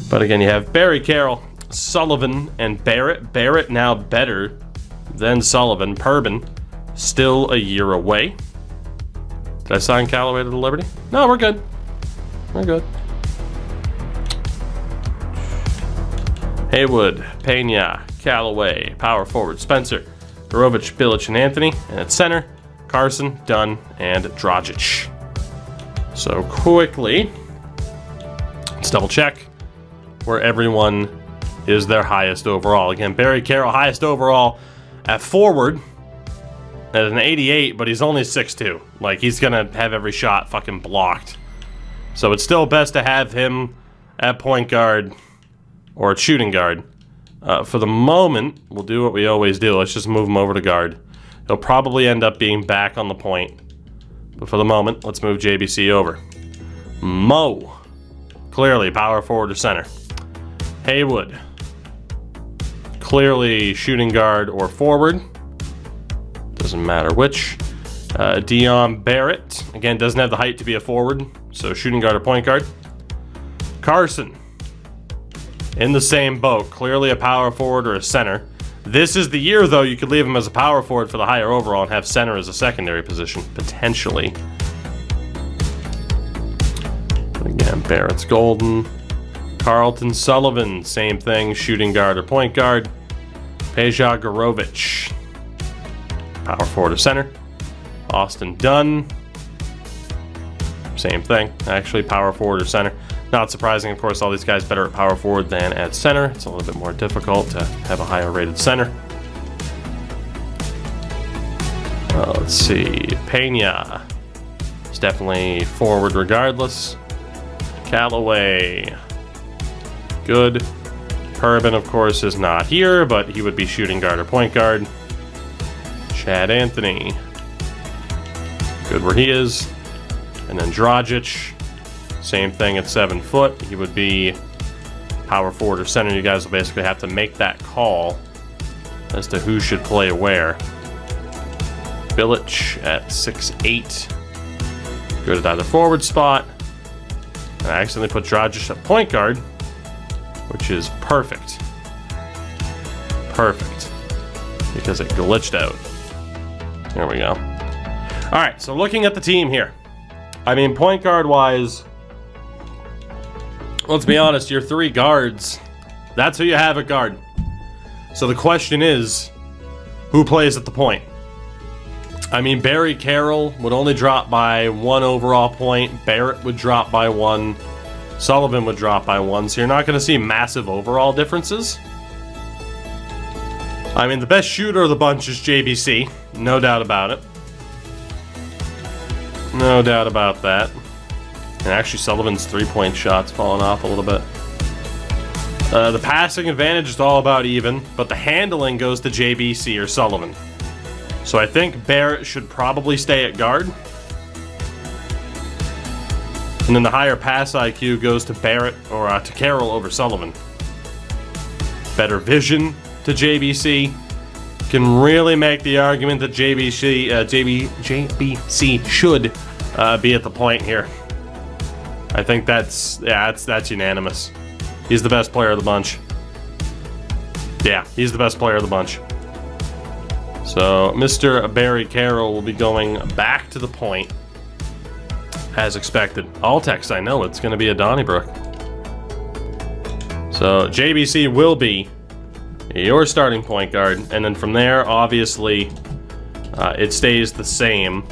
But again, you have Barry Carroll, Sullivan, and Barrett. Barrett now better than Sullivan. Perbin still a year away. Did I sign Callaway to the Liberty? No, we're good. We're good. Haywood, Pena, Callaway, power forward, Spencer, Gorovich, Bilic, and Anthony. And at center, Carson, Dunn, and Dragic. So quickly, let's double check where everyone is their highest overall. Again, Barry Carroll, highest overall at forward at an 88, but he's only 6'2". Like, he's gonna have every shot fucking blocked. So it's still best to have him at point guard or at shooting guard. For the moment, we'll do what we always do. Let's just move him over to guard. He'll probably end up being back on the point. But for the moment, let's move JBC over. Mo, clearly power forward or center. Haywood, clearly shooting guard or forward. Doesn't matter which. Dion Barrett, again, doesn't have the height to be a forward, so shooting guard or point guard. Carson, in the same boat, clearly a power forward or a center. This is the year, though, you could leave him as a power forward for the higher overall and have center as a secondary position, potentially. But again, Barrett's golden. Carlton Sullivan, same thing, shooting guard or point guard. Peja Gorovich, power forward or center. Austin Dunn, same thing, actually, power forward or center. Not surprising, of course, all these guys better at power forward than at center. It's a little bit more difficult to have a higher rated center. Let's see, Pena is definitely forward regardless. Callaway, good. Perbin, of course, is not here, but he would be shooting guard or point guard. Chad Anthony, good where he is. And then Dragic, same thing at 7 foot. He would be power forward or center. You guys will basically have to make that call as to who should play where. Bilic at 6'8", good at either forward spot. And I accidentally put Dragic at point guard, which is perfect. Perfect. Because it glitched out. There we go. All right, so looking at the team here. I mean, point guard wise, let's be honest, your 3 guards, that's who you have at guard. So the question is, who plays at the point? I mean, Barry Carroll would only drop by 1 overall point. Barrett would drop by 1. Sullivan would drop by 1. So you're not going to see massive overall differences. I mean, the best shooter of the bunch is JBC. No doubt about it. No doubt about that. And actually, Sullivan's 3-point shot's fallen off a little bit. The passing advantage is all about even, but the handling goes to JBC or Sullivan. So I think Barrett should probably stay at guard. And then the higher pass IQ goes to Barrett or to Carroll over Sullivan. Better vision to JBC. Can really make the argument that JBC should be at the point here. I think that's unanimous. He's the best player of the bunch. Yeah, he's the best player of the bunch. So Mr. Barry Carroll will be going back to the point as expected. All text, I know it's going to be a Donnybrook. So JBC will be your starting point guard, and then from there, obviously, it stays the same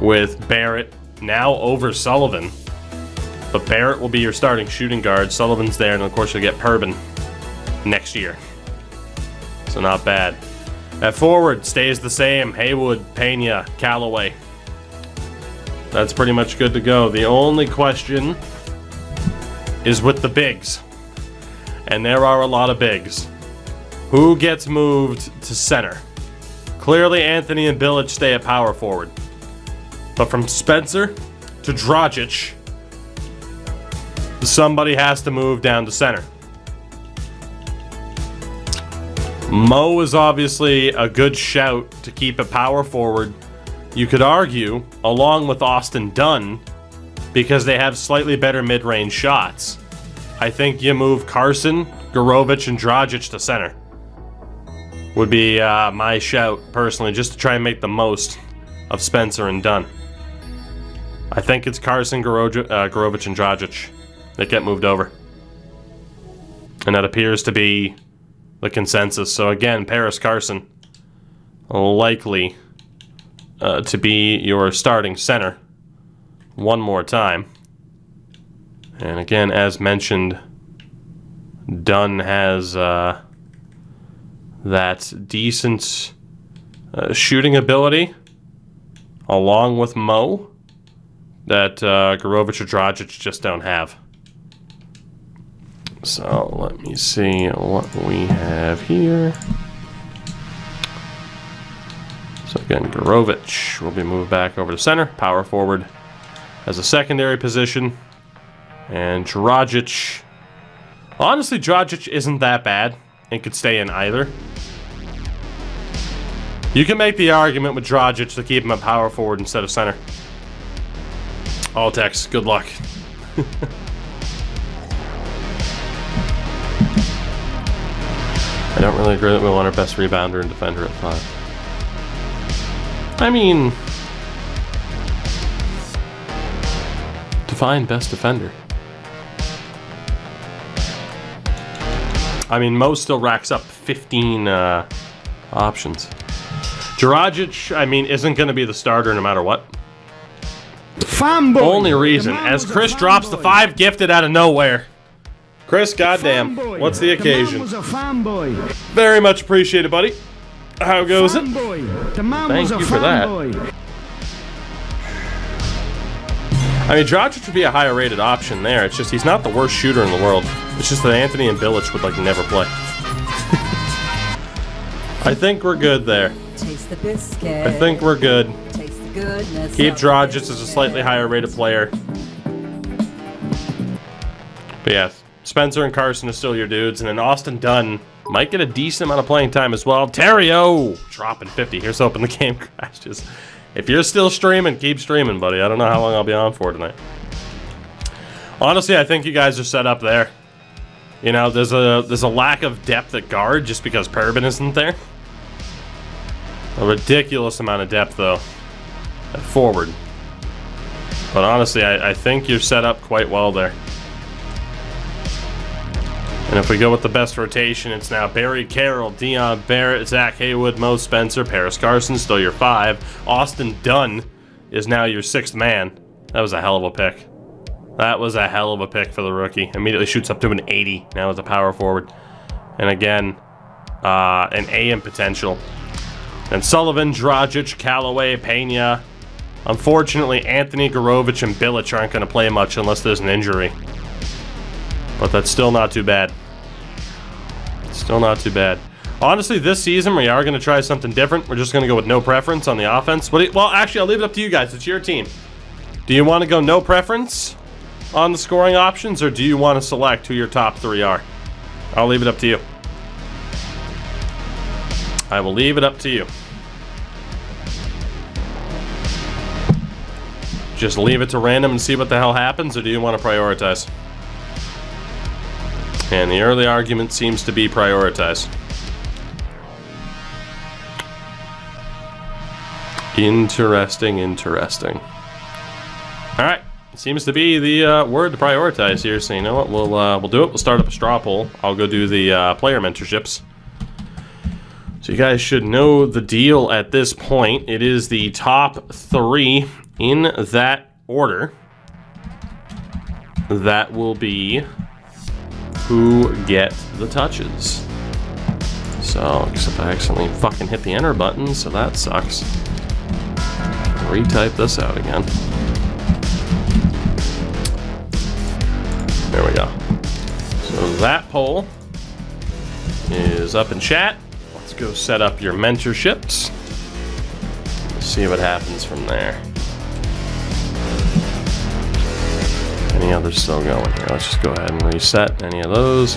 with Barrett now over Sullivan. But Barrett will be your starting shooting guard. Sullivan's there, and of course you'll get Perbin next year. So not bad. At forward, stays the same. Haywood, Pena, Callaway. That's pretty much good to go. The only question is with the bigs. And there are a lot of bigs. Who gets moved to center? Clearly, Anthony and Bilic stay at power forward. But from Spencer to Dragic, somebody has to move down to center. Mo is obviously a good shout to keep a power forward. You could argue, along with Austin Dunn, because they have slightly better mid-range shots. I think you move Carson, Gorovich, and Dragic to center. Would be my shout, personally, just to try and make the most of Spencer and Dunn. I think it's Carson, Gorovich, and Dragic that get moved over. And that appears to be the consensus. So again, Paris Carson likely to be your starting center one more time. And again, as mentioned, Dunn has that decent shooting ability, along with Mo, that Gorovich or Dragic just don't have. So let me see what we have here. So again, Gorovich will be moved back over to center, power forward as a secondary position. And Dragic, honestly, Dragic isn't that bad and could stay in either. You can make the argument with Dragic to keep him at power forward instead of center. All text, good luck. I don't really agree that we want our best rebounder and defender at 5. I mean, define best defender. I mean, Mo still racks up 15 options. Dragic, I mean, isn't going to be the starter no matter what. Fanboy. Only reason, as Chris drops the 5 gifted out of nowhere. Chris, goddamn, what's the occasion? The man was a fanboy. Very much appreciated, buddy. How goes it? The man Thank was a you for that. fanboy. I mean, Dragic would be a higher rated option there. It's just he's not the worst shooter in the world. It's just that Anthony and Bilic would like never play. I think we're good there. Taste the biscuit. I think we're good. Taste the goodness. Keep of Dragic the as a slightly higher rated player. But yeah, Spencer and Carson are still your dudes, and then Austin Dunn might get a decent amount of playing time as well. Terrio dropping 50. Here's hoping the game crashes. If you're still streaming, keep streaming, buddy. I don't know how long I'll be on for tonight. Honestly, I think you guys are set up there. You know, there's a lack of depth at guard just because Perbin isn't there. A ridiculous amount of depth, though, at forward. But honestly, I think you're set up quite well there. And if we go with the best rotation, it's now Barry Carroll, Dion Barrett, Zach Haywood, Mo Spencer, Paris Carson, still your 5. Austin Dunn is now your 6th man. That was a hell of a pick. That was a hell of a pick for the rookie. Immediately shoots up to an 80 now as a power forward. And again, an AM potential. And Sullivan, Dragic, Callaway, Pena. Unfortunately, Anthony, Gorovich, and Bilic aren't going to play much unless there's an injury. But that's still not too bad. Still not too bad. Honestly, this season, we are going to try something different. We're just going to go with no preference on the offense. Well, actually, I'll leave it up to you guys. It's your team. Do you want to go no preference on the scoring options, or do you want to select who your top 3 are? I'll leave it up to you. I will leave it up to you. Just leave it to random and see what the hell happens, or do you want to prioritize? And the early argument seems to be prioritize. Interesting, interesting. All right, seems to be the word to prioritize here. So you know what, we'll do it. We'll start up a straw poll. I'll go do the player mentorships. So you guys should know the deal at this point. It is the top 3 in that order. That will be who get the touches. So, except I accidentally fucking hit the enter button, so that sucks. Retype this out again. There we go. So that poll is up in chat. Let's go set up your mentorships. See what happens from there. Any others still going here? Let's just go ahead and reset any of those.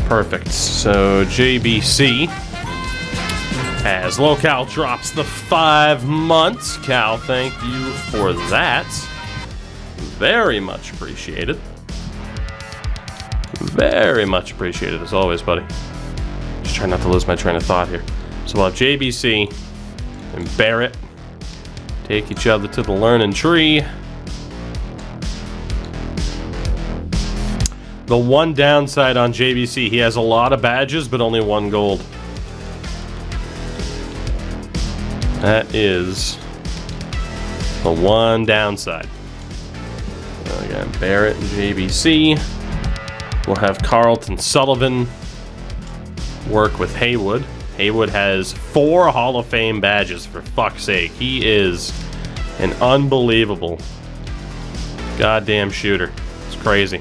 Perfect. So JBC, as Locale drops the 5 months. Cal, thank you for that. Very much appreciated. Very much appreciated as always, buddy. Just trying not to lose my train of thought here. So we'll have JBC and Barrett take each other to the learning tree. The one downside on JBC, he has a lot of badges, but only 1 gold. That is the one downside. So again, Barrett and JBC. We'll have Carlton Sullivan work with Haywood. Haywood has 4 Hall of Fame badges, for fuck's sake. He is an unbelievable goddamn shooter. It's crazy.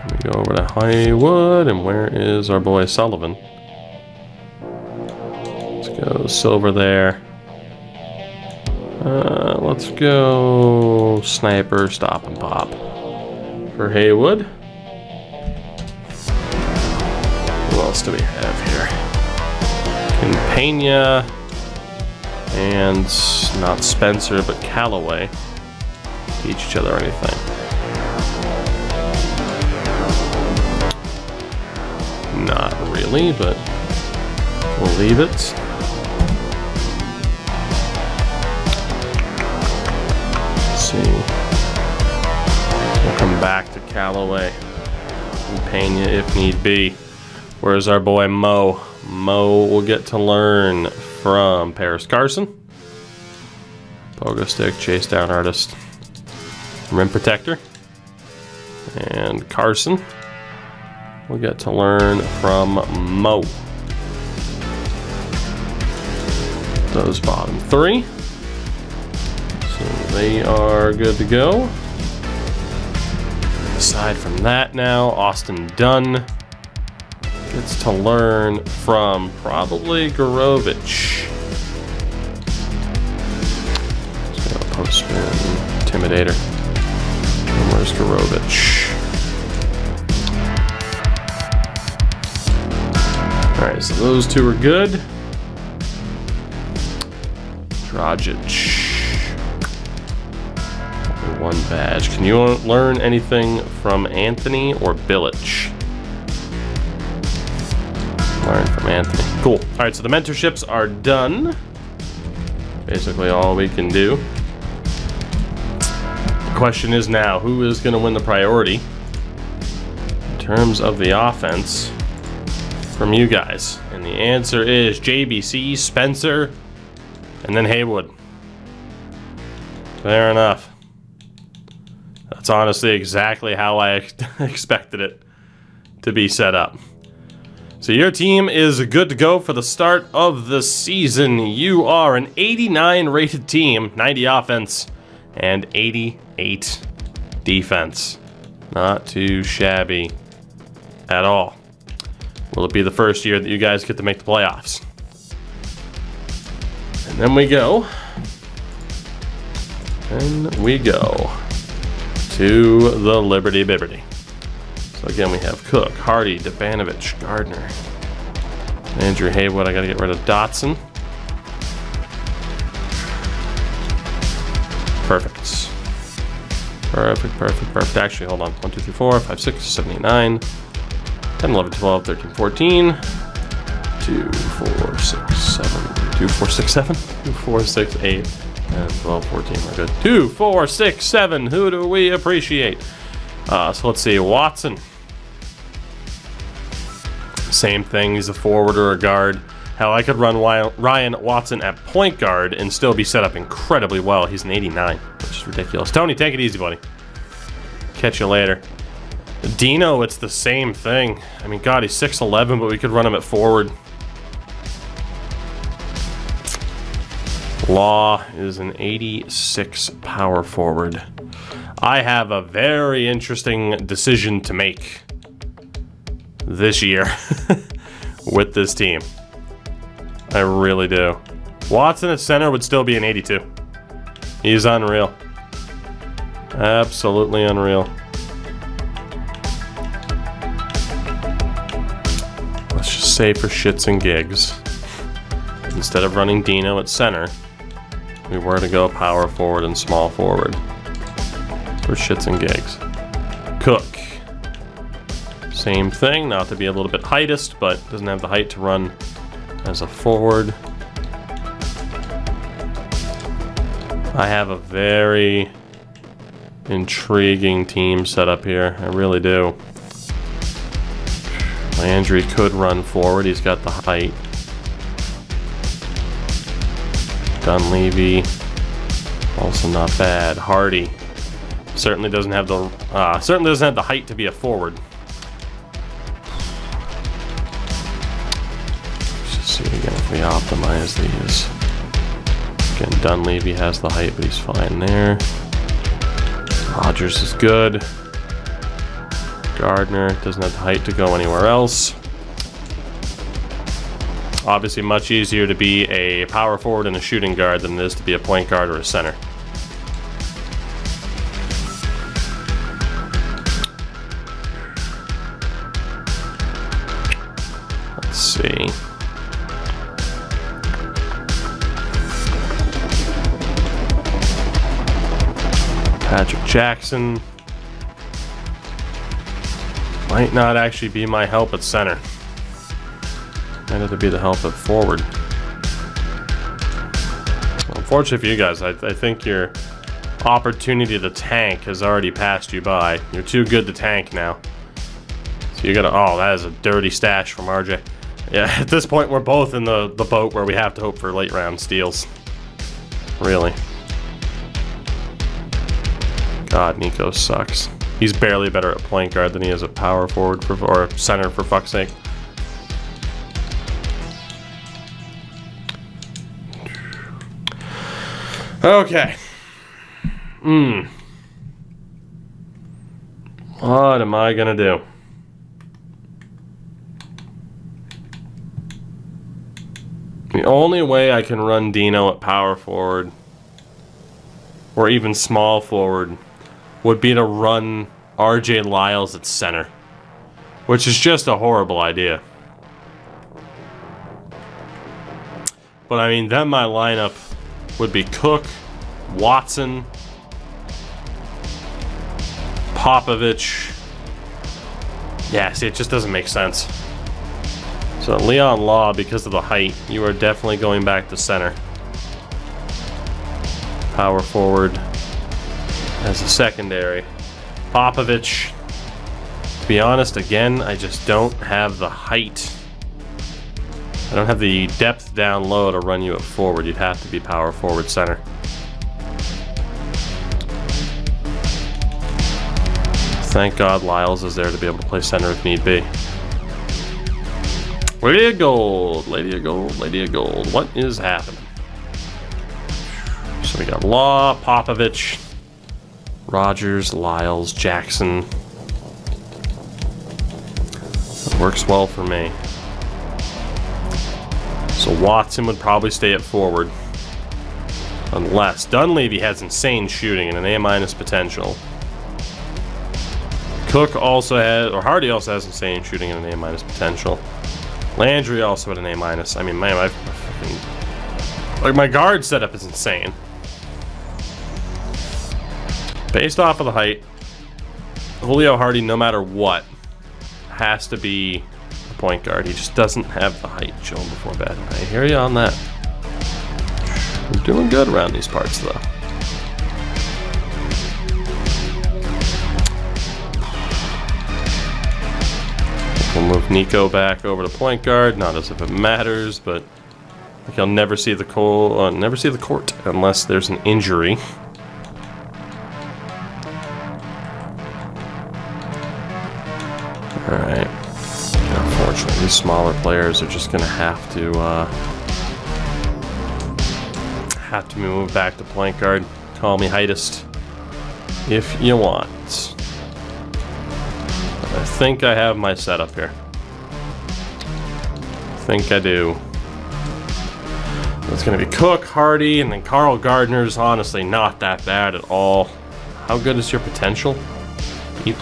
We go over to Haywood, and where is our boy Sullivan? Let's go Silver there. Let's go Sniper, Stop and Pop for Haywood. Who else do we have here? Campania and not Spencer, but Callaway. Teach each other anything. Not really, but we'll leave it. Let's see. We'll come back to Callaway and Pena if need be. Where's our boy Mo? Mo will get to learn from Paris Carson. Pogo Stick, Chase Down Artist, Rim Protector. And Carson we'll get to learn from Mo. Those bottom 3. So they are good to go. Aside from that now, Austin Dunn gets to learn from probably Gorovich. Let's go post spin, Intimidator. And where's Gorovich? Alright, so those 2 are good. Dragic. Only 1 badge. Can you learn anything from Anthony or Bilic? Learn from Anthony. Cool. Alright, so the mentorships are done. Basically all we can do. The question is now, who is going to win the priority in terms of the offense from you guys? And the answer is JBC, Spencer, and then Haywood. Fair enough. That's honestly exactly how I expected it to be set up. So your team is good to go for the start of the season. You are an 89 rated team, 90 offense, and 88 defense. Not too shabby at all. Will it be the first year that you guys get to make the playoffs? And then we go. To the Liberty Bibberty. So again, we have Cook, Hardy, Debanovich, Gardner, Andrew Haywood. I got to get rid of Dotson. Perfect. Perfect. Actually, hold on. 1, 2, 3, 4, 5, 6, 7, 8, 9, 10, 11, 12, 13, 14. 2, 4, 6, 7. 2, 4, 6, 7. 2, 4, 6, 8. And 12, 14, we're good. 2, 4, 6, 7. Who do we appreciate? So let's see. Watson. Same thing. He's a forward or a guard. Hell, I could run Ryan Watson at point guard and still be set up incredibly well. He's an 89, which is ridiculous. Tony, take it easy, buddy. Catch you later. Dino, it's the same thing. I mean, God, he's 6'11", but we could run him at forward. Law is an 86 power forward. I have a very interesting decision to make this year with this team. I really do. Watson at center would still be an 82. He's unreal. Absolutely unreal. Let's just say for shits and gigs, instead of running Dino at center, we were to go power forward and small forward. For shits and gigs. Cook. Same thing, not to be a little bit heightist, but doesn't have the height to run as a forward. I have a very intriguing team set up here. I really do. Landry could run forward. He's got the height. Dunleavy, also not bad. Hardy certainly doesn't have the height to be a forward. Let's just see again if we optimize these. Again, Dunleavy has the height, but he's fine there. Rogers is good. Gardner doesn't have the height to go anywhere else. Obviously much easier to be a power forward and a shooting guard than it is to be a point guard or a center. Let's see. Patrick Jackson might not actually be my help at center. Might have to be the help at forward. Well, unfortunately for you guys, I think your opportunity to tank has already passed you by. You're too good to tank now. So you gotta, oh, that is a dirty stash from RJ. Yeah, at this point we're both in the boat where we have to hope for late round steals. Really. God, Nico sucks. He's barely better at point guard than he is at power forward or center, for fuck's sake. Okay. What am I gonna do? The only way I can run Dino at power forward, or even small forward, would be to run RJ Lyles at center, which is just a horrible idea. But I mean, then my lineup would be Cook, Watson, Popovich. Yeah, see, it just doesn't make sense. So Leon Law, because of the height, you are definitely going back to center. Power forward as a secondary. Popovich, to be honest, again, I just don't have the height. I don't have the depth down low to run you at forward. You'd have to be power forward center. Thank God Lyles is there to be able to play center if need be. Lady of Gold, Lady of Gold, Lady of Gold. What is happening? So we got Law, Popovich, Rogers, Lyles, Jackson. That works well for me. So Watson would probably stay at forward. Unless Dunleavy has insane shooting and an A- potential. Cook also has, or Hardy also has insane shooting and an A- potential. Landry also had an A-. I mean, man, my guard setup is insane. Based off of the height, Julio Hardy, no matter what, has to be a point guard. He just doesn't have the height. Show him before bed. I hear you on that. We're doing good around these parts, though. We'll move Nico back over to point guard. Not as if it matters, but like he'll never see the court unless there's an injury. All right. Unfortunately, these smaller players are just gonna have to move back to point guard. Call me heightist if you want. I think I have my setup here. I think I do. It's going to be Cook, Hardy, and then Carl Gardner's honestly not that bad at all. How good is your potential? B+.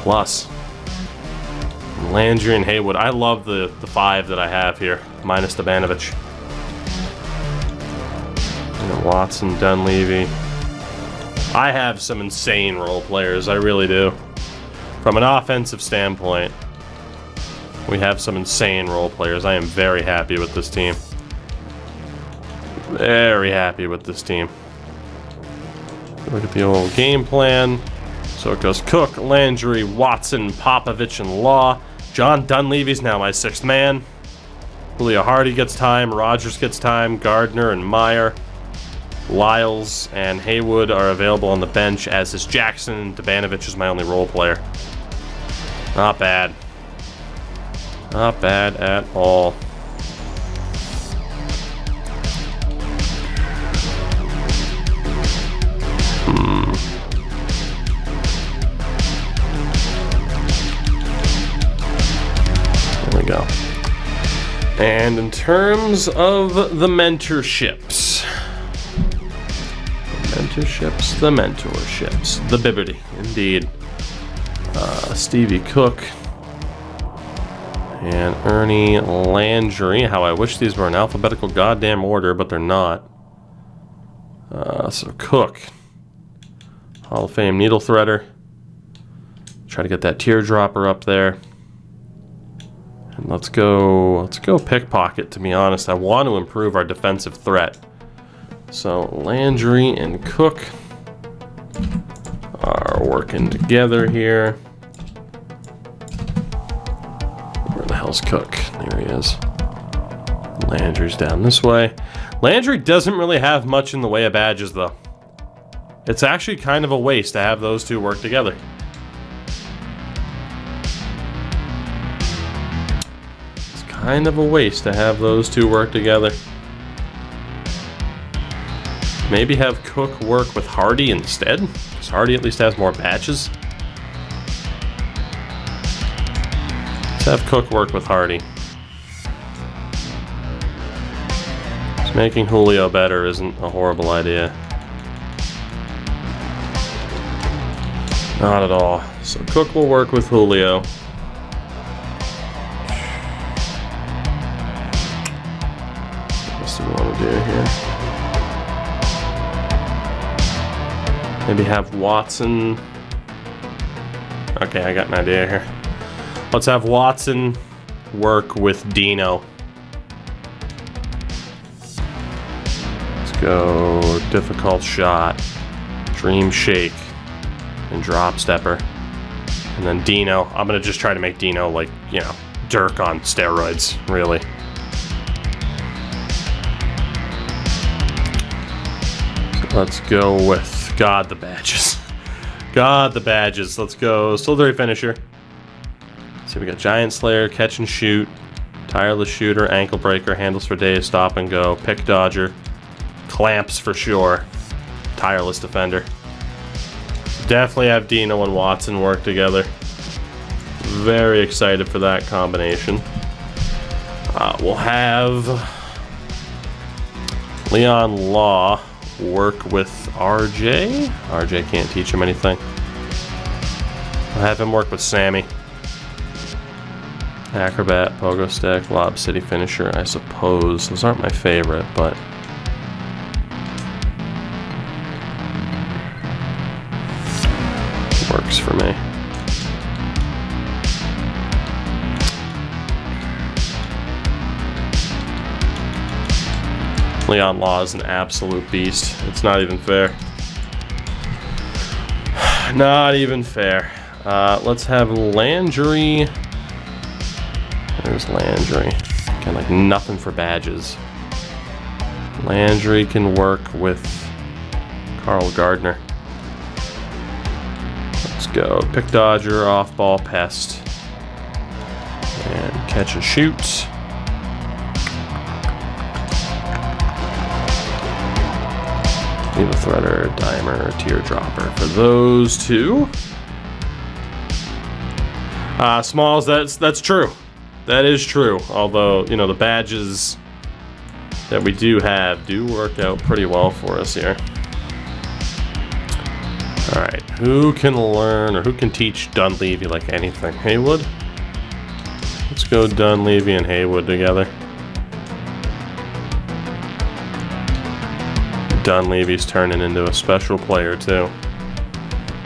Landry and Haywood. I love the five that I have here, minus Stavanovich. And Watson, Dunleavy. I have some insane role players, I really do. From an offensive standpoint, We have some insane role players. I am very happy with this team. Very happy with this team. Look at the old game plan. So it goes Cook, Landry, Watson, Popovich, and Law. John Dunleavy's now my 6th man. Julio Hardy gets time. Rogers gets time. Gardner and Meyer. Lyles and Haywood are available on the bench, as is Jackson. Debanovic is my only role player. Not bad. Not bad at all. There we go. And in terms of the mentorships, the mentorships, the Bibberty, indeed. Stevie Cook and Ernie Landry. How I wish these were in alphabetical goddamn order, but they're not. So Cook, Hall of Fame needle threader. Try to get that teardropper up there. And let's go pickpocket, to be honest. I want to improve our defensive threat. So Landry and Cook are working together here. Where the hell's Cook? There he is. Landry's down this way. Landry doesn't really have much in the way of badges, though. It's actually kind of a waste to have those two work together. It's kind of a waste to have those two work together. Maybe have Cook work with Hardy instead, because Hardy at least has more badges. Let's have Cook work with Hardy. Just making Julio better isn't a horrible idea. Not at all. So Cook will work with Julio. What do we want to do here? Maybe have Watson. Okay, I got an idea here. Let's have Watson work with Dino. Let's go difficult shot, dream shake, and drop stepper. And then Dino. I'm going to just try to make Dino like, you know, Dirk on steroids, really. So let's go with God, the badges. God, the badges. Let's go. Silvery finisher. So we got Giant Slayer, catch and shoot, tireless shooter, ankle breaker, handles for days, stop and go, pick dodger, clamps for sure, tireless defender. Definitely have Dino and Watson work together. Very excited for that combination. We'll have Leon Law work with RJ. RJ can't teach him anything. I'll have him work with Sammy. Acrobat, pogo stick, lob city finisher, I suppose. Those aren't my favorite, but works for me. Leon Law is an absolute beast. It's not even fair. Not even fair. Let's have Landry. There's Landry. Got like nothing for badges. Landry can work with Carl Gardner. Let's go. Pick dodger, off ball pest. And catch and shoot. Needle threader, dimer, teardropper for those two. Smalls, that's true. That is true. Although, you know, the badges that we do have do work out pretty well for us here. Alright, who can learn or who can teach Dunleavy like anything? Haywood? Let's go Dunleavy and Haywood together. Dunleavy's turning into a special player too.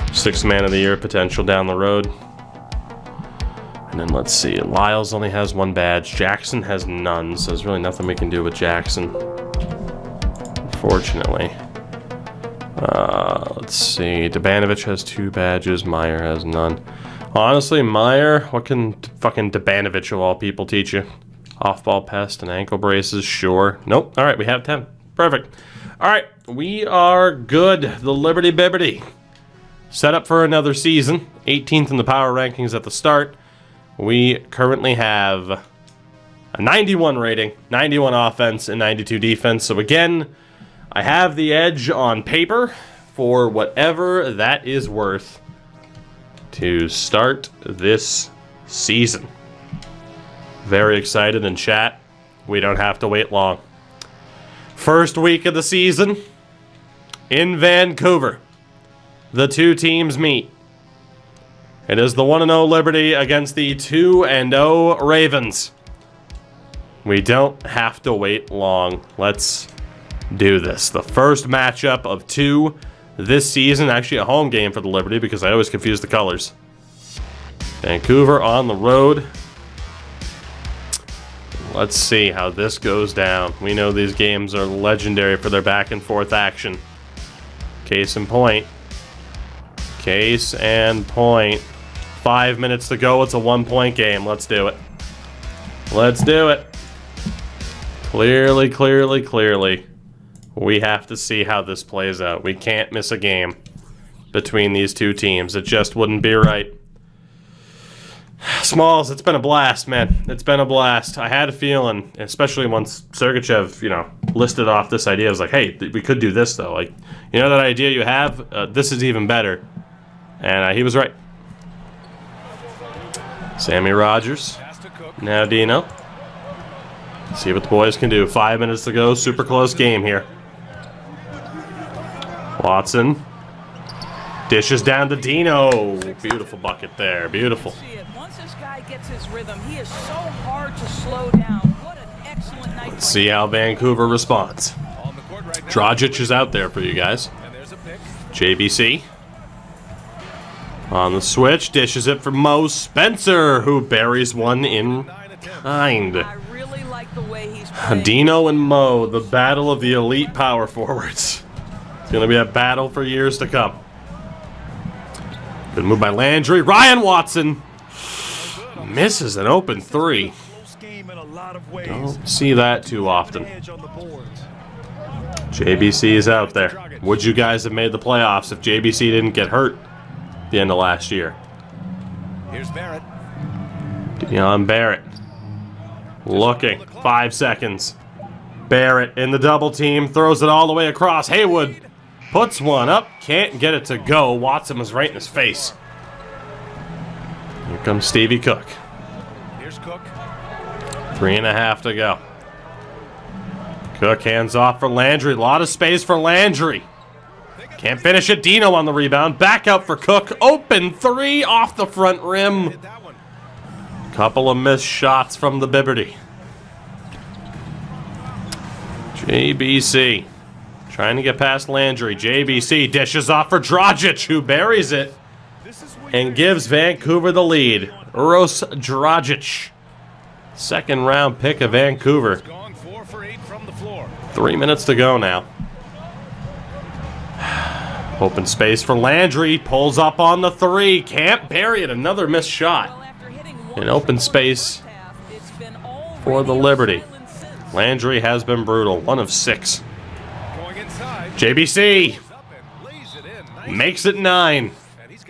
6th man of the year potential down the road. And then let's see. Lyles only has 1 badge. Jackson has none, so there's really nothing we can do with Jackson. Unfortunately. Let's see. Debanovic has 2 badges. Meyer has none. Honestly, Meyer, what can fucking Debanovic of all people teach you? Off-ball pest and ankle braces, sure. Nope. All right, we have 10. Perfect. All right, we are good. The Liberty Bibberty. Set up for another season. 18th in the power rankings at the start. We currently have a 91 rating, 91 offense, and 92 defense. So again, I have the edge on paper for whatever that is worth to start this season. Very excited in chat. We don't have to wait long. First week of the season in Vancouver. The 2 teams meet. It is the 1-0 Liberty against the 2-0 Ravens. We don't have to wait long. Let's do this. The first matchup of 2 this season. Actually a home game for the Liberty because I always confuse the colors. Vancouver on the road. Let's see how this goes down. We know these games are legendary for their back and forth action. Case in point. Case and point. 5 minutes to go. It's a 1-point game. Let's do it. Let's do it. Clearly, clearly, clearly. We have to see how this plays out. We can't miss a game between these 2 teams. It just wouldn't be right. Smalls, it's been a blast, man. It's been a blast. I had a feeling, especially once Sergachev, listed off this idea. I was like, hey, we could do this, though. Like, that idea you have? This is even better. And he was right. Sammy Rogers. Now Dino. See what the boys can do. 5 minutes to go. Super close game here. Watson. Dishes down to Dino. Beautiful bucket there. Beautiful. Once this guy gets his rhythm, he is so hard to slow down. What an excellent night. Let's see how Vancouver responds. Dragic is out there for you guys. JBC. On the switch, dishes it for Mo Spencer, who buries one in kind. I really like the way he's playing. Dino and Mo, the battle of the elite power forwards. It's going to be a battle for years to come. Good move by Landry. Ryan Watson misses an open 3. Don't see that too often. JBC is out there. Would you guys have made the playoffs if JBC didn't get hurt at the end of last year? Here's Barrett. Deion Barrett. Looking. 5 seconds. Barrett in the double team. Throws it all the way across. Haywood puts one up. Can't get it to go. Watson was right in his face. Here comes Stevie Cook. Here's Cook. 3.5 to go. Cook hands off for Landry. A lot of space for Landry. Can't finish it. Dino on the rebound. Back out for Cook. Open 3 off the front rim. Couple of missed shots from the Bibberty. JBC trying to get past Landry. JBC dishes off for Dragic, who buries it and gives Vancouver the lead. Uros Dragic, 2nd round pick of Vancouver. 3 minutes to go now. Open space for Landry. Pulls up on the 3. Can't bury it. Another missed shot. In open space for the Liberty. Landry has been brutal. 1 of 6. JBC makes it 9.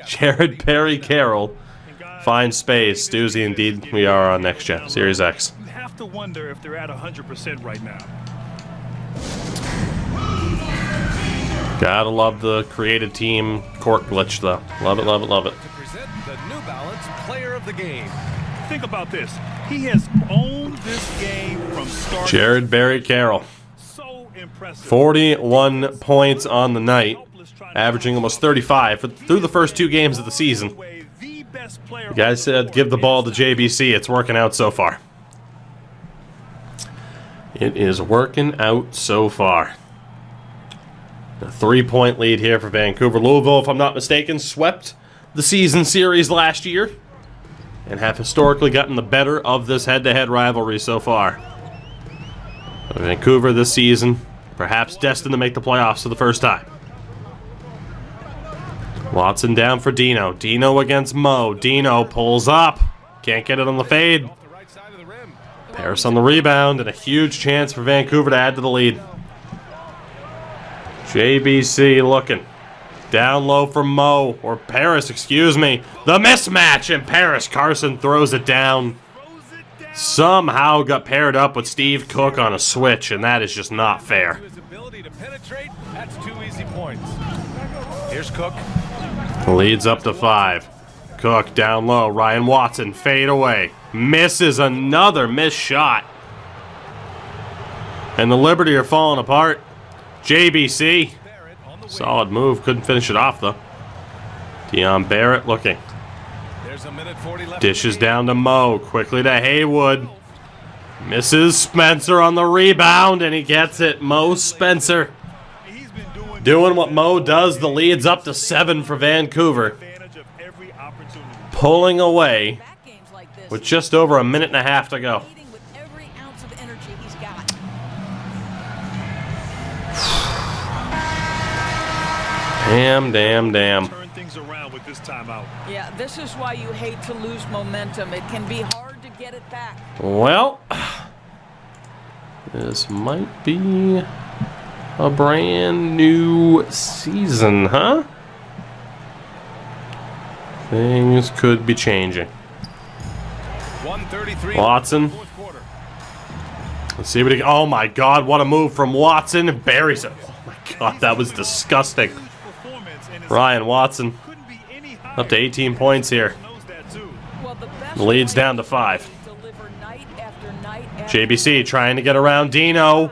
Jared Perry Carroll finds space. Doozy, indeed, we are on Next Gen Series X. You have to wonder if they're at 100% right now. Gotta love the creative team court glitch, though. Love it, love it, love it. To present the New Balance Player of the Game. Think about this. He has owned this game from start. Jared Barry Carroll. So impressive. 41 points on the night, averaging almost 35 through the first 2 games of the season. The best player. You guys said give the ball to JBC. It's working out so far. It is working out so far. A 3-point lead here for Vancouver. Louisville, if I'm not mistaken, swept the season series last year. and have historically gotten the better of this head-to-head rivalry so far. Vancouver this season, perhaps destined to make the playoffs for the first time. Watson down for Dino. Dino against Mo. Dino pulls up. Can't get it on the fade. Paris on the rebound, and a huge chance for Vancouver to add to the lead. JBC looking. Down low for Mo, or Paris, excuse me. The mismatch in Paris. Carson throws it down. Somehow got paired up with Steve Cook on a switch, and that is just not fair. His ability to penetrate, that's 2 easy points. Here's Cook. Leads up to 5. Cook down low. Ryan Watson fade away. Misses another missed shot. And the Liberty are falling apart. JBC. Solid move. Couldn't finish it off, though. Dion Barrett looking. There's a minute 40 left. Dishes down to Mo. Quickly to Haywood. Misses Spencer on the rebound, and he gets it. Mo Spencer. Doing what Mo does. The lead's up to 7 for Vancouver. Pulling away with just over a minute and a half to go. With every ounce of energy he's got. Damn. Turn things around with this timeout. Yeah, this is why you hate to lose momentum. It can be hard to get it back. Well, this might be a brand new season, huh? Things could be changing. 133. Watson. Fourth quarter. Let's see what he... Oh my God, what a move from Watson. Buries it. Oh my God, that was disgusting. Ryan Watson up to 18 points here. Well, the best Leads down to 5. deliver night after night after JBC trying to get around Dino.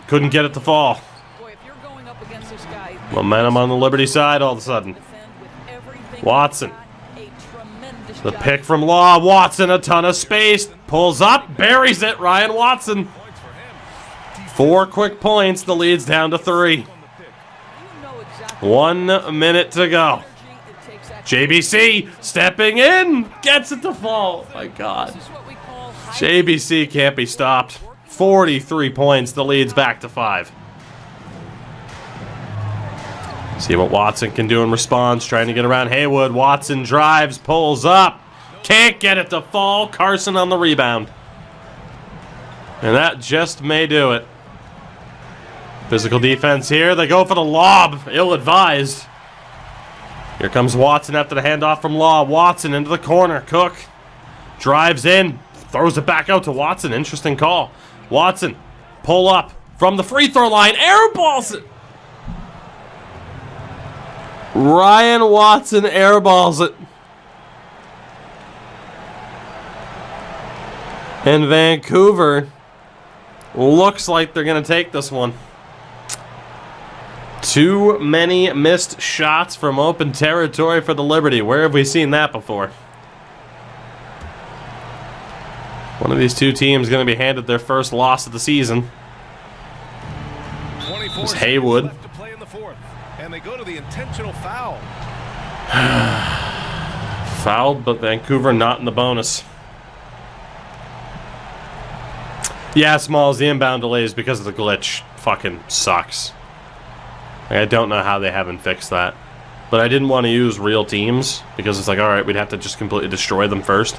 Couldn't get it to fall. Boy, if you're going up against this guy, Momentum on the Liberty side all of a sudden. defend with everything Watson. you've got, a tremendous The job. pick from Law. Watson, a ton of space. Pulls up, buries it. Ryan Watson. 4 quick points. The lead's down to 3. You know exactly 1 minute to go. what energy it takes that- JBC stepping in. Gets it to fall. Oh my God. This is what we call high JBC can't be stopped. 43 points. The lead's back to 5. See what Watson can do in response. Trying to get around Haywood. Watson drives, pulls up. Can't get it to fall. Carson on the rebound. And that just may do it. Physical defense here. They go for the lob. Ill-advised. Here comes Watson after the handoff from Law. Watson into the corner. Cook drives in. Throws it back out to Watson. Interesting call. Watson, pull up from the free throw line. Airballs it. Ryan Watson airballs it. And Vancouver looks like they're going to take this one. Too many missed shots from open territory for the Liberty. Where have we seen that before? One of these two teams going to be handed their first loss of the season. 24 It's Haywood. left to play in the fourth, and they go to the intentional foul. Fouled, but Vancouver not in the bonus. Yeah, Smalls, the inbound delays because of the glitch fucking sucks. Like, I don't know how they haven't fixed that. But I didn't want to use real teams because it's like, alright, we'd have to just completely destroy them first.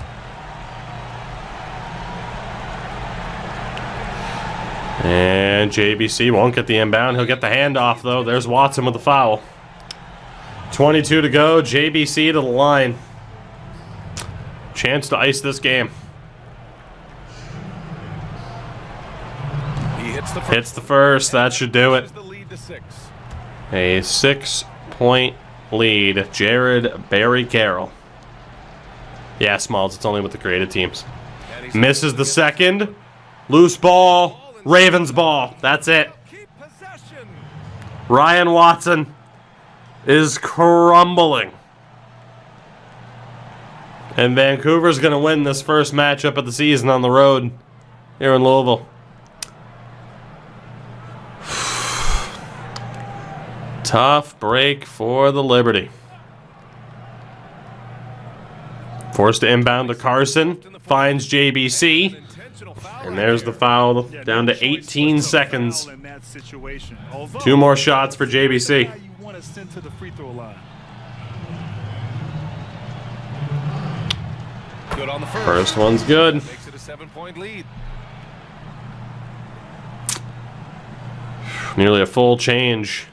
And JBC won't get the inbound. He'll get the handoff, though. There's Watson with the foul. 22 to go. JBC to the line. Chance to ice this game. He hits the first. Hits the first. That should do it. The lead to 6. A 6-point lead. Jared Barry Carroll. Yeah, Smalls. It's only with the creative teams. Misses the second. Loose ball. Ravens ball. That's it. Keep possession. Ryan Watson is crumbling. And Vancouver's going to win this first matchup of the season on the road here in Louisville. Tough break for the Liberty. Forced to inbound to Carson. Finds JBC. And there's the foul. Down to 18 seconds. 2 more shots for JBC. Good on the First one's good. Makes it a 7-point lead. Nearly a full change.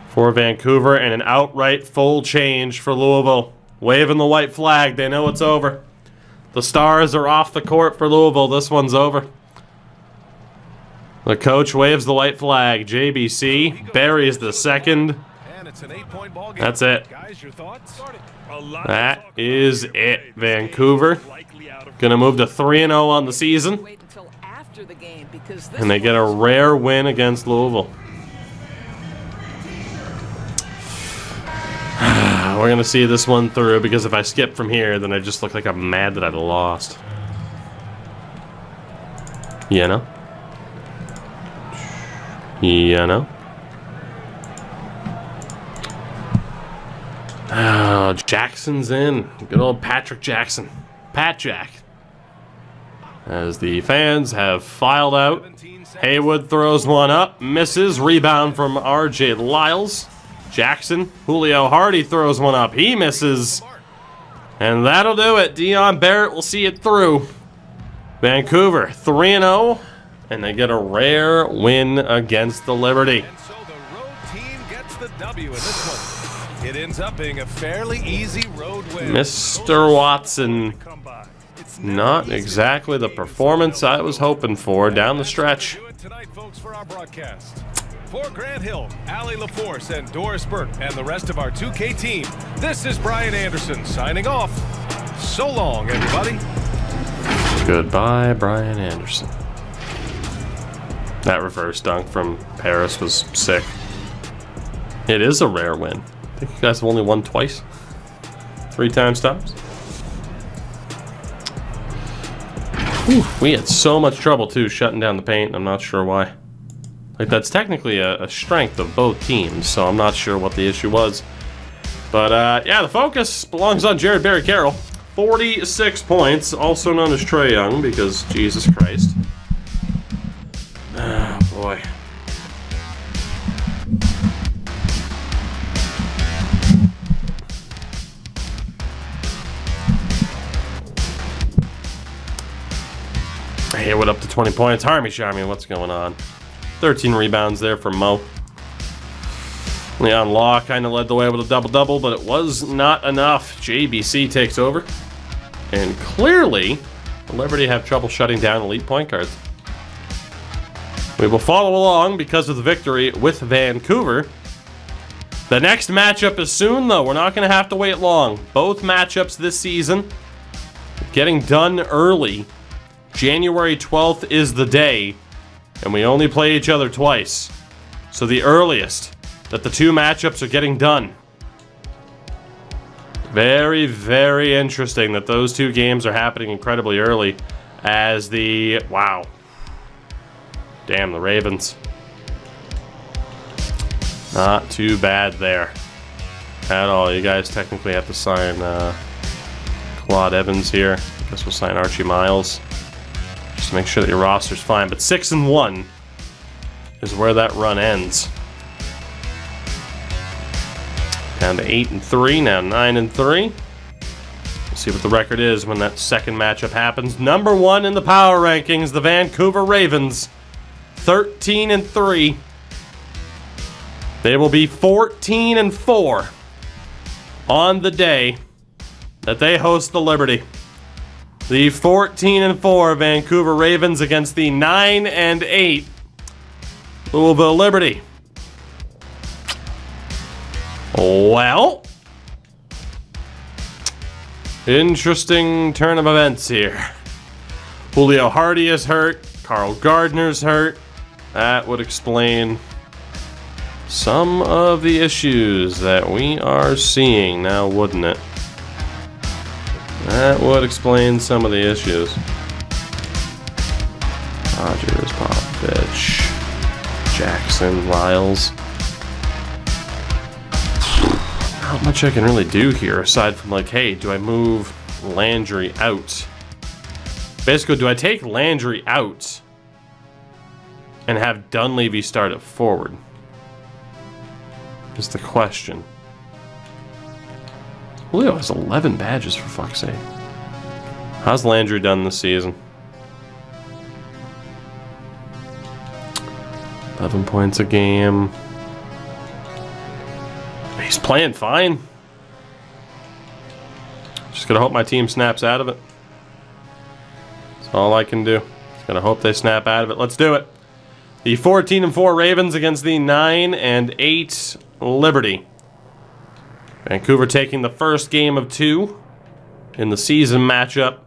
For Vancouver, and an outright full change for Louisville. Waving the white flag. They know it's over. The Stars are off the court for Louisville. This one's over. The coach waves the white flag. JBC buries the second. And it's an 8-point ball game. That's it. Guys, your thoughts? That is it. Vancouver gonna move to 3-0 on the season. Wait until after the game because this And they get a one is- rare win against Louisville. We're going to see this one through, because if I skip from here, then I just look like I'm mad that I've lost. You know? You know? Oh, Jackson's in. Good old Patrick Jackson. Pat Jack. As the fans have filed out. Haywood throws one up. Misses. Rebound from RJ Lyles. Jackson. Julio Hardy throws one up. He misses. And that'll do it. Dion Barrett will see it through. Vancouver 3-0. And they get a rare win against the Liberty. And so the road team gets the W in this one. It ends up being a fairly easy road win. Mr. Watson. Not exactly the performance I was hoping for down the stretch. Do it tonight, folks, for our broadcast. For Grant Hill, Allie LaForce, and Doris Burke, and the rest of our 2K team, this is Brian Anderson signing off. So long, everybody. Goodbye, Brian Anderson. That reverse dunk from Paris was sick. It is a rare win. I think you guys have only won twice. 3-time stops. Whew, we had so much trouble, too, shutting down the paint. I'm not sure why. Like, that's technically a strength of both teams, so I'm not sure what the issue was. But, yeah, the focus belongs on Jared Barry Carroll. 46 points, also known as Trae Young, because Jesus Christ. Oh, boy. Haywood up to 20 points. Harmy Sharmy, what's going on? 13 rebounds there for Mo. Leon Law kind of led the way with a double-double, but it was not enough. JBC takes over. And clearly, the Liberty have trouble shutting down elite point guards. We will follow along because of the victory with Vancouver. The next matchup is soon, though. We're not going to have to wait long. Both matchups this season getting done early. January 12th is the day, and we only play each other twice. So the earliest that the two matchups are getting done. Very, very interesting that those two games are happening incredibly early as the... Wow. Damn, the Ravens. Not too bad there at all. You guys technically have to sign Claude Evans here. I guess we'll sign Archie Miles. Just to make sure that your roster's fine. But 6-1 is where that run ends. Down to 8-3, now 9-3. We'll see what the record is when that second matchup happens. Number 1 in the power rankings, the Vancouver Ravens. 13-3. They will be 14-4 on the day that they host the Liberty. The 14-4 Vancouver Ravens against the 9-8 Louisville Liberty. Well, interesting turn of events here. Julio Hardy is hurt. Carl Gardner's hurt. That would explain some of the issues that we are seeing now, wouldn't it? That would explain some of the issues. Rogers, Popovich, Jackson, Lyles. Not much I can really do here aside from like, hey, do I move Landry out? Basically, do I take Landry out and have Dunleavy start at forward? Is the question. Julio has 11 badges, for fuck's sake. How's Landry done this season? 11 points a game. He's playing fine. Just gotta hope my team snaps out of it. That's all I can do. Just gotta hope they snap out of it. Let's do it. The 14-4 Ravens against the 9-8 Liberty. Vancouver taking the first game of 2 in the season matchup.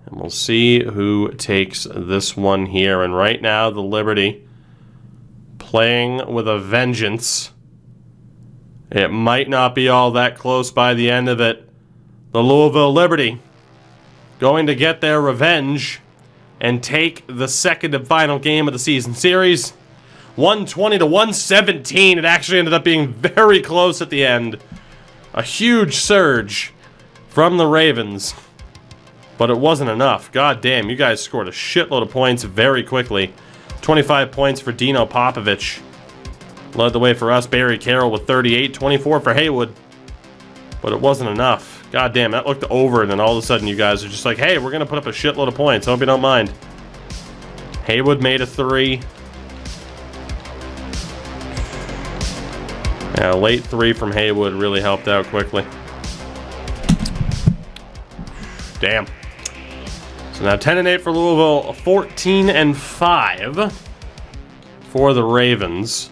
And we'll see who takes this one here. And right now, the Liberty playing with a vengeance. It might not be all that close by the end of it. The Louisville Liberty going to get their revenge and take the second and final game of the season series. 120-117. It actually ended up being very close at the end. A huge surge from the Ravens. But it wasn't enough. God damn, you guys scored a shitload of points very quickly. 25 points for Dino Popovich. Led the way for us, Barry Carroll with 38. 24 for Haywood. But it wasn't enough. God damn, that looked over, and then all of a sudden you guys are just like, hey, we're going to put up a shitload of points. Hope you don't mind. Haywood made a 3. Yeah, late 3 from Haywood really helped out quickly. Damn. So now 10-8 for Louisville, 14-5 for the Ravens.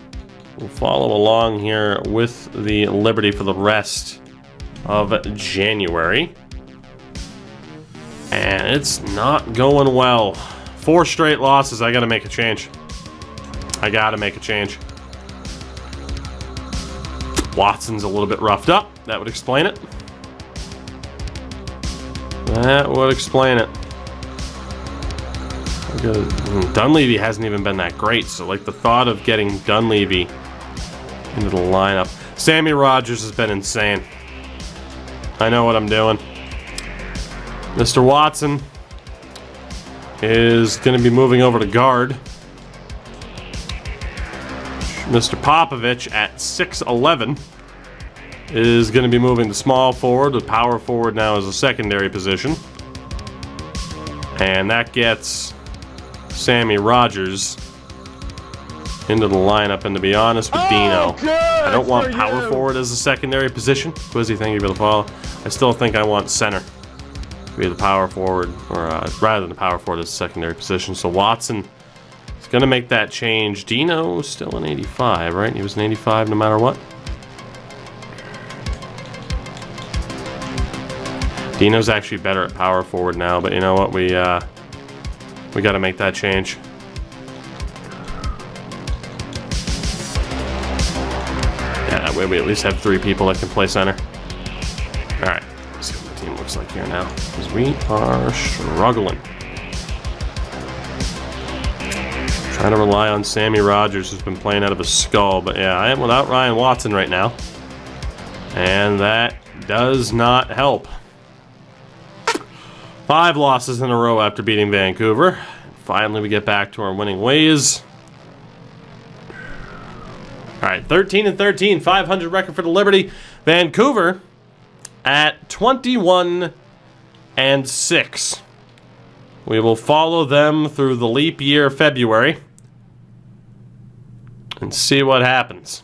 We'll follow along here with the Liberty for the rest of January. And it's not going well. 4 straight losses. I gotta make a change. Watson's a little bit roughed up. That would explain it. Dunleavy hasn't even been that great, so like the thought of getting Dunleavy into the lineup. Sammy Rogers has been insane. I know what I'm doing. Mr. Watson is going to be moving over to guard. Mr. Popovich at 6'11" is going to be moving to small forward, with power forward now as a secondary position. And that gets Sammy Rogers into the lineup. And to be honest with Dino, I don't want power forward as a secondary position. Quizzy, thank you for the follow. I still think I want center to be the power forward, or rather than the power forward as a secondary position. So Watson is going to make that change. Dino still an 85, right? He was an 85 no matter what. Dino's actually better at power forward now, but you know what? We got to make that change. Yeah, that way we at least have 3 people that can play center. All right, let's see what the team looks like here now, because we are struggling. Trying to rely on Sammy Rogers, who's been playing out of his skull, but yeah, I am without Ryan Watson right now, and that does not help. 5 losses in a row after beating Vancouver. Finally, we get back to our winning ways. All right, 13-13, 500 record for the Liberty. Vancouver at 21-6. We will follow them through the leap year February and see what happens.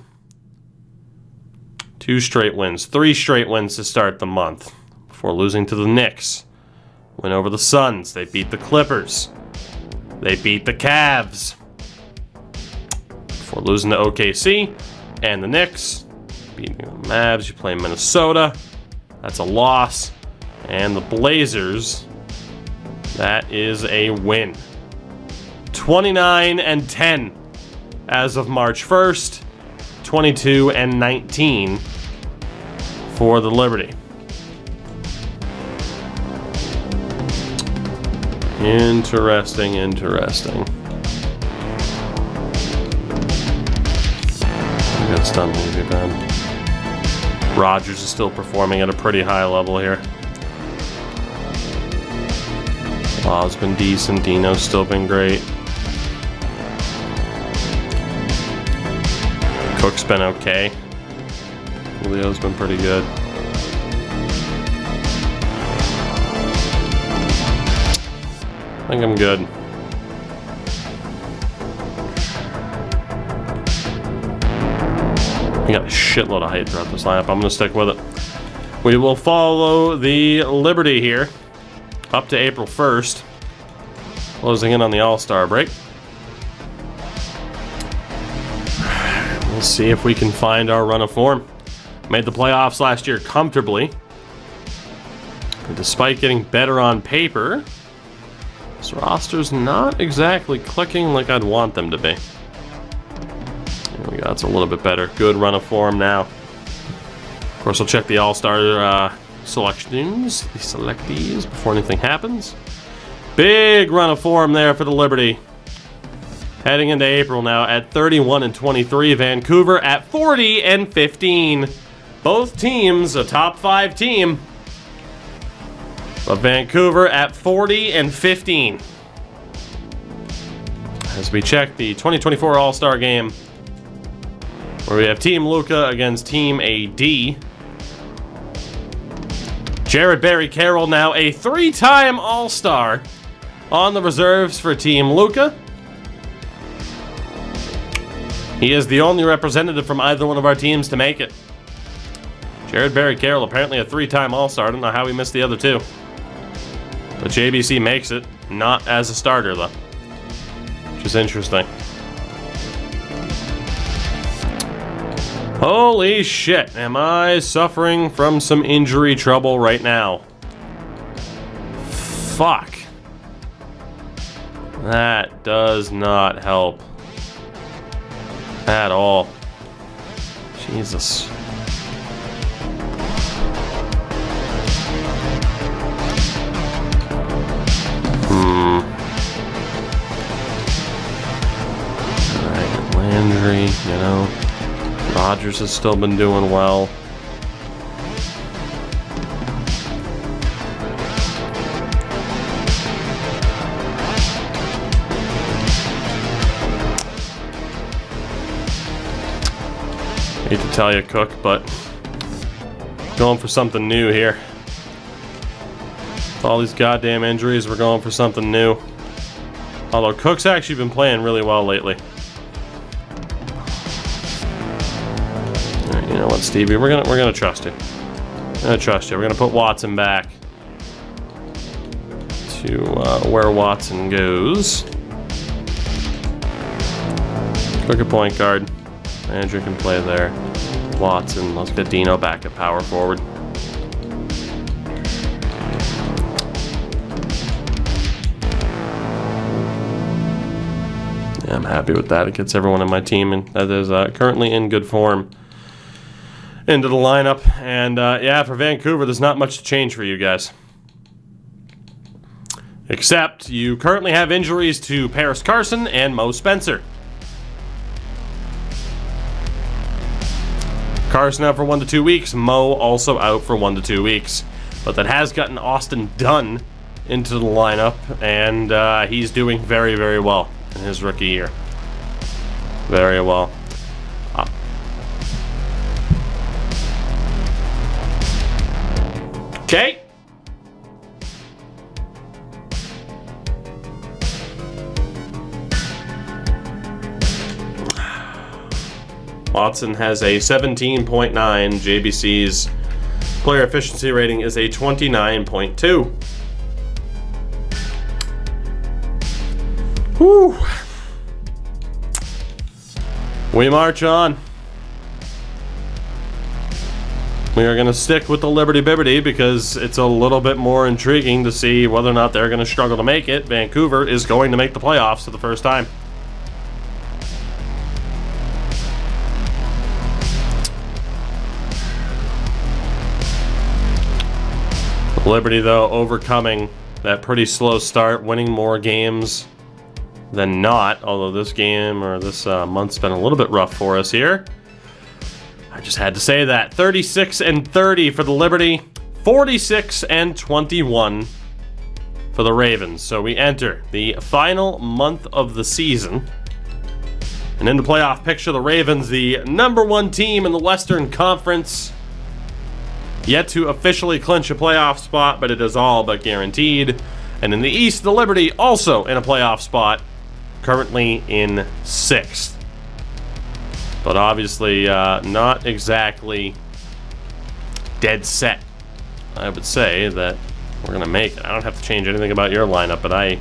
2 straight wins, 3 straight wins to start the month before losing to the Knicks. Win over the Suns. They beat the Clippers. They beat the Cavs. Before losing to OKC and the Knicks. Beating the Mavs. You play Minnesota. That's a loss. And the Blazers. That is a win. 29-10 as of March 1st. 22-19 for the Liberty. Interesting. I got Dunleavy, man. Rogers is still performing at a pretty high level here. Law's been decent. Dino's still been great. Cook's been okay. Julio's been pretty good. I think I'm good. I got a shitload of height throughout this lineup. I'm going to stick with it. We will follow the Liberty here up to April 1st. Closing in on the All-Star break. We'll see if we can find our run of form. Made the playoffs last year comfortably. But despite getting better on paper, this roster's not exactly clicking like I'd want them to be. There we go, that's a little bit better. Good run of form now. Of course, we'll check the All-Star selections, the selectees, before anything happens. Big run of form there for the Liberty. Heading into April now at 31-23. Vancouver at 40-15. Both teams a top 5 team. But Vancouver at 40-15. As we check the 2024 All-Star game, where we have Team Luka against Team AD. Jared Barry Carroll, now a 3-time All-Star, on the reserves for Team Luka. He is the only representative from either one of our teams to make it. Jared Barry Carroll, apparently a 3-time All-Star. I don't know how he missed the other 2. But JBC makes it, not as a starter though, which is interesting. Holy shit, am I suffering from some injury trouble right now? Fuck. That does not help at all. Jesus. Alright, Landry, you know. Rogers has still been doing well. Hate to tell you, Cook, but going for something new here. With all these goddamn injuries, we're going for something new. Although Cook's actually been playing really well lately. Alright, you know what, Stevie? We're gonna trust you. We're gonna trust you. We're gonna put Watson back to where Watson goes. Cook at point guard. Andrew can play there. Watson. Let's get Dino back at power forward. Yeah, I'm happy with that. It gets everyone in my team and that is currently in good form into the lineup. And yeah, for Vancouver, there's not much to change for you guys. Except you currently have injuries to Paris Carson and Mo Spencer. Carson out for 1 to 2 weeks. Mo also out for 1 to 2 weeks. But that has gotten Austin Dunn into the lineup, and he's doing very, very well in his rookie year. Very well. Okay. Watson has a 17.9. JBC's player efficiency rating is a 29.2. Whew. We march on. We are going to stick with the Liberty Bibbity because it's a little bit more intriguing to see whether or not they're going to struggle to make it. Vancouver is going to make the playoffs for the first time. Liberty, though, overcoming that pretty slow start, winning more games than not, although this game or this month's been a little bit rough for us here. I just had to say that. 36-30 for the Liberty, 46-21 for the Ravens. So we enter the final month of the season. And in the playoff picture, the Ravens, the #1 team in the Western Conference, yet to officially clinch a playoff spot, but it is all but guaranteed. And in the East, the Liberty also in a playoff spot, currently in 6th. But obviously not exactly dead set. I would say that we're going to make it. I don't have to change anything about your lineup, but I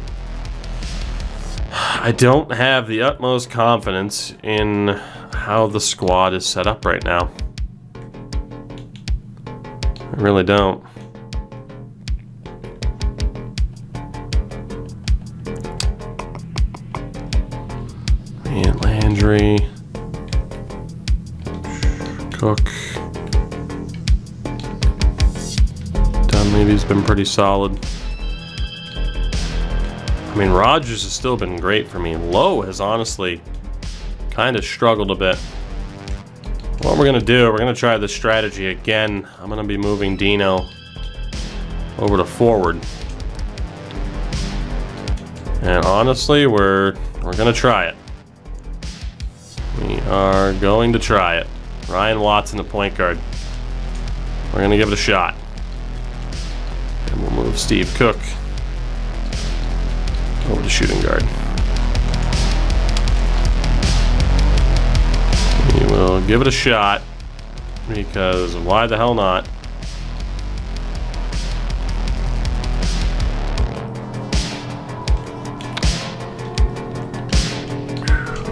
don't have the utmost confidence in how the squad is set up right now. I really don't. And Landry, Cook, Dunleavy's been pretty solid. I mean, Rogers has still been great for me. Lowe has honestly kind of struggled a bit. What we're going to do, we're going to try this strategy again. I'm going to be moving Dino over to forward. And honestly, we're going to try it. We are going to try it. Ryan Watson at point guard. We're going to give it a shot. And we'll move Steve Cook over to shooting guard. We will give it a shot, because why the hell not?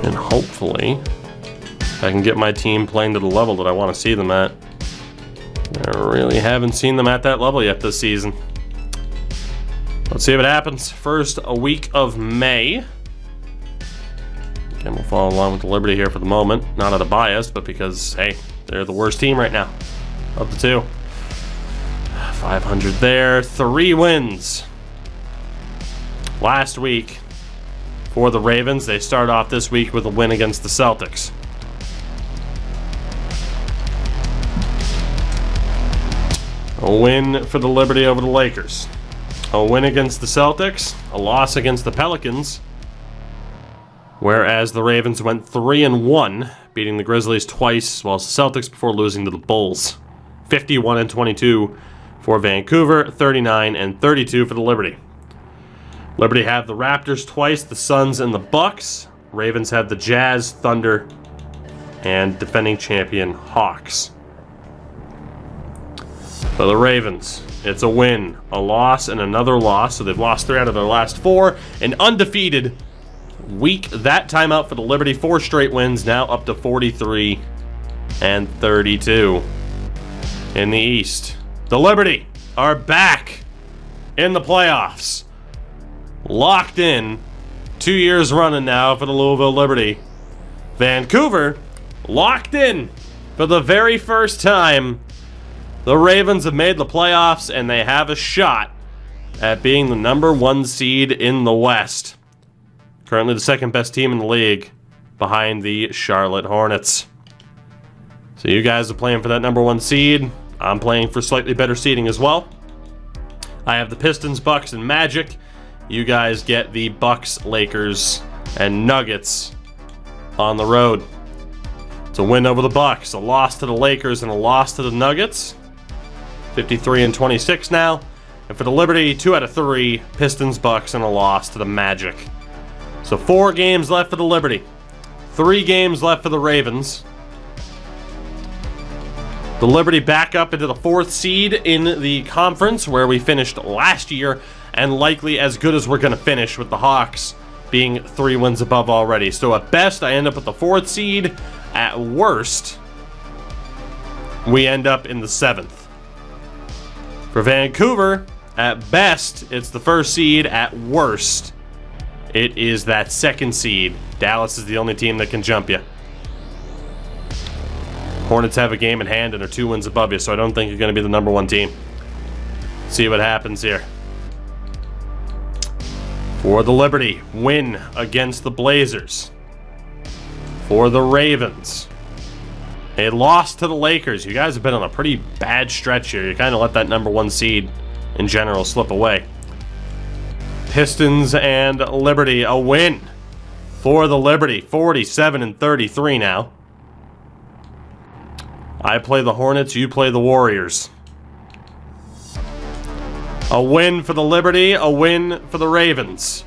And hopefully I can get my team playing to the level that I want to see them at. I really haven't seen them at that level yet this season. Let's see what happens. First a week of May. Again, we'll follow along with the Liberty here for the moment. Not out of bias, but because, hey, they're the worst team right now of the two. 500 there. 3 wins. Last week for the Ravens. They start off this week with a win against the Celtics. A win for the Liberty over the Lakers. A win against the Celtics. A loss against the Pelicans. Whereas the Ravens went 3-1, beating the Grizzlies twice, as well as the Celtics before losing to the Bulls. 51-22 for Vancouver, 39-32 for the Liberty. Liberty have the Raptors twice, the Suns and the Bucks. Ravens have the Jazz, Thunder, and defending champion Hawks. For the Ravens, it's a win, a loss, and another loss. So they've lost 3 out of their last 4. An undefeated week that time out for the Liberty. 4 straight wins, now up to 43-32 in the East. The Liberty are back in the playoffs. Locked in. 2 years running now for the Louisville Liberty. Vancouver locked in for the very first time. The Ravens have made the playoffs, and they have a shot at being the #1 seed in the West. Currently the second best team in the league, behind the Charlotte Hornets. So you guys are playing for that #1 seed. I'm playing for slightly better seeding as well. I have the Pistons, Bucks, and Magic. You guys get the Bucks, Lakers, and Nuggets on the road. It's a win over the Bucks, a loss to the Lakers, and a loss to the Nuggets. 53-26 now. And for the Liberty, 2 out of 3, Pistons, Bucks, and a loss to the Magic. So 4 games left for the Liberty. 3 games left for the Ravens. The Liberty back up into the 4th seed in the conference, where we finished last year, and likely as good as we're going to finish, with the Hawks being 3 wins above already. So at best, I end up with the 4th seed. At worst, we end up in the 7th. For Vancouver, at best, it's the 1st seed. At worst, it is that 2nd seed. Dallas is the only team that can jump you. Hornets have a game in hand and are 2 wins above you, so I don't think you're going to be the #1 team. See what happens here. For the Liberty, win against the Blazers. For the Ravens, A loss to the Lakers. You guys have been on a pretty bad stretch here. You kind of let that number 1 seed in general slip away. Pistons and Liberty, a win for the Liberty. 47-33 now. I play the Hornets, you play the Warriors. A win for the Liberty, a win for the Ravens.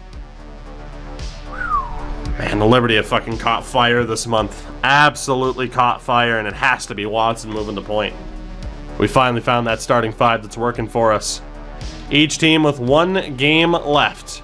Man, the Liberty have fucking caught fire this month. Absolutely caught fire, and it has to be Watson moving the point. We finally found that starting 5 that's working for us. Each team with 1 game left.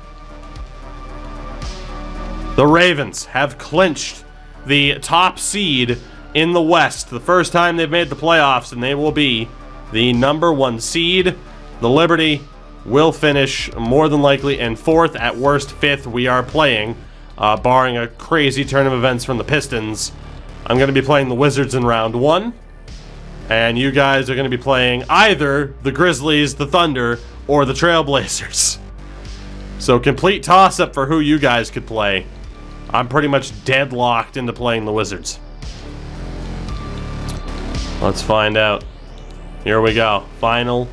The Ravens have clinched the top seed in the West. The first time they've made the playoffs, and they will be the number 1 seed. The Liberty will finish more than likely in 4th, at worst 5th. We are playing, barring a crazy turn of events from the Pistons. I'm going to be playing the Wizards in round 1, and you guys are going to be playing either the Grizzlies, the Thunder, or the Trailblazers. So complete toss-up for who you guys could play. I'm pretty much deadlocked into playing the Wizards. Let's find out. Here we go. Final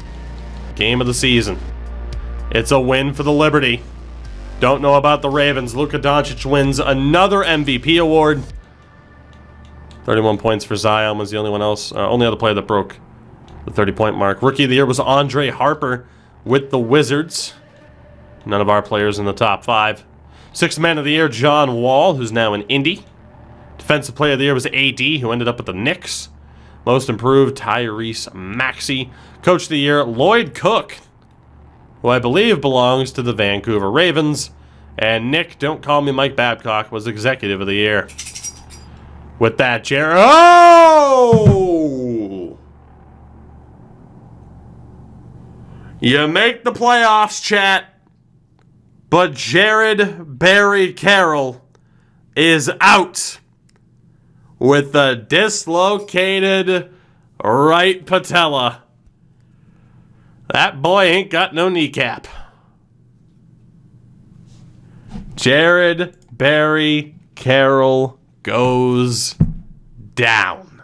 game of the season. It's a win for the Liberty. Don't know about the Ravens. Luka Doncic wins another MVP award. 31 points for Zion was the only one else. Only other player that broke the 30-point mark. Rookie of the year was Andre Harper with the Wizards. None of our players in the top 5. Sixth man of the year, John Wall, who's now in Indy. Defensive player of the year was AD, who ended up with the Knicks. Most improved, Tyrese Maxey. Coach of the year, Lloyd Cook, who I believe belongs to the Vancouver Ravens. And Nick, don't call me Mike Babcock, was executive of the year. With that, Jared... Oh! You make the playoffs, chat. But Jared Barry Carroll is out with the dislocated right patella. That boy ain't got no kneecap. Jared Barry Carroll goes down.